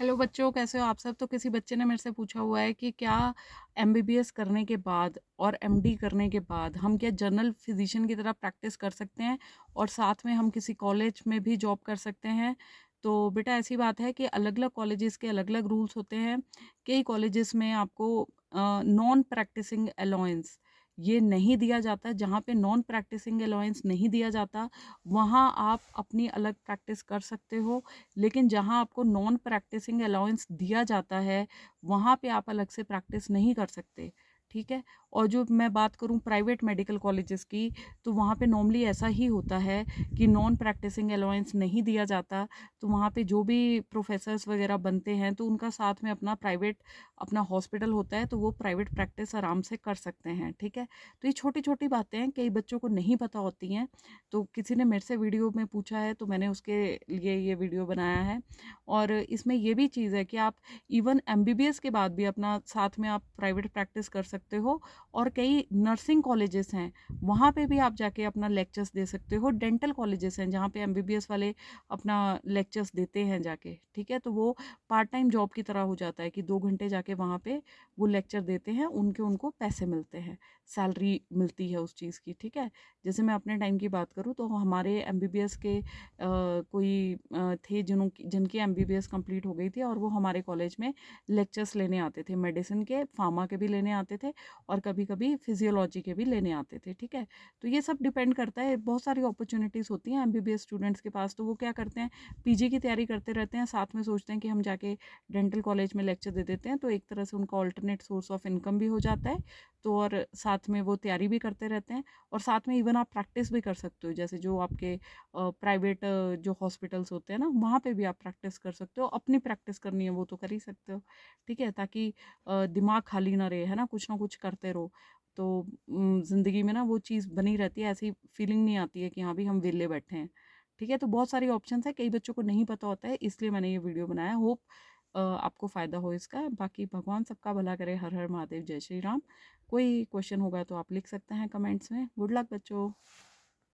Hello बच्चों, कैसे हो आप सब? तो किसी बच्चे ने मेरे से पूछा हुआ है कि क्या एमबीबीएस करने के बाद और एमडी करने के बाद हम क्या जनरल फिजिशियन की तरह प्रैक्टिस कर सकते हैं और साथ में हम किसी कॉलेज में भी जॉब कर सकते हैं? तो बेटा ऐसी बात है कि अलग अलग कॉलेजेस के अलग अलग रूल्स होते हैं। कई कॉलेजेस में आपको नॉन प्रैक्टिसिंग अलाउंस ये नहीं दिया जाता। जहाँ पे नॉन प्रैक्टिसिंग अलाउंस नहीं दिया जाता वहाँ आप अपनी अलग प्रैक्टिस कर सकते हो, लेकिन जहाँ आपको नॉन प्रैक्टिसिंग अलाउंस दिया जाता है वहाँ पे आप अलग से प्रैक्टिस नहीं कर सकते। ठीक है। और जो मैं बात करूँ प्राइवेट मेडिकल कॉलेजेस की, तो वहाँ पे नॉर्मली ऐसा ही होता है कि नॉन प्रैक्टिसिंग अलाउंस नहीं दिया जाता। तो वहाँ पे जो भी प्रोफेसर्स वगैरह बनते हैं तो उनका साथ में अपना प्राइवेट अपना हॉस्पिटल होता है, तो वो प्राइवेट प्रैक्टिस आराम से कर सकते हैं। ठीक है। तो ये छोटी छोटी बातें हैं, कई बच्चों को नहीं पता होती हैं। तो किसी ने मेरे से वीडियो में पूछा है तो मैंने उसके लिए ये वीडियो बनाया है। और इसमें ये भी चीज़ है कि आप इवन एमबीबीएस के बाद भी अपना साथ में आप प्राइवेट प्रैक्टिस कर सकते हो। और कई नर्सिंग कॉलेजेस हैं, वहाँ पे भी आप जाके अपना लेक्चर्स दे सकते हो। डेंटल कॉलेजेस हैं जहाँ पे एमबीबीएस वाले अपना लेक्चर्स देते हैं जाके। ठीक है। तो वो पार्ट टाइम जॉब की तरह हो जाता है कि 2 घंटे जाके वहाँ पे वो लेक्चर देते हैं, उनको पैसे मिलते हैं, सैलरी मिलती है उस चीज़ की। ठीक है। जैसे मैं अपने टाइम की बात करूँ तो हमारे एमबीबीएस के कोई थे जिनकी एमबीबीएस कंप्लीट हो गई थी और वो हमारे कॉलेज में लेक्चर्स लेने आते थे, मेडिसिन के, फार्मा के भी लेने आते थे और कभी कभी फिजियोलॉजी के भी लेने आते थे। ठीक है। तो ये सब डिपेंड करता है, बहुत सारी अपॉर्चुनिटीज़ होती हैं एमबीबीएस स्टूडेंट्स के पास। तो वो क्या करते हैं, पीजी की तैयारी करते रहते हैं, साथ में सोचते हैं कि हम जाके डेंटल कॉलेज में लेक्चर दे देते हैं, तो एक तरह से उनका ऑल्टरनेट सोर्स ऑफ इनकम भी हो जाता है। तो और साथ में वो तैयारी भी करते रहते हैं और साथ में इवन आप प्रैक्टिस भी कर सकते हो। जैसे जो आपके प्राइवेट जो हॉस्पिटल्स होते हैं ना, वहाँ पे भी आप प्रैक्टिस कर सकते हो। अपनी प्रैक्टिस करनी है वो तो कर ही सकते हो। ठीक है। ताकि दिमाग खाली ना रहे, है ना कुछ करते रहो। तो ज़िंदगी में ना वो चीज़ बनी रहती है, ऐसी फीलिंग नहीं आती है कि हाँ भी हम वेले बैठे हैं। ठीक है। तो बहुत सारी ऑप्शंस है, कई बच्चों को नहीं पता होता है, इसलिए मैंने ये वीडियो बनाया। होप आपको फ़ायदा हो इसका। बाकी भगवान सबका भला करे। हर हर महादेव, जय श्री राम। कोई क्वेश्चन होगा तो आप लिख सकते हैं कमेंट्स में। गुड लक बच्चों।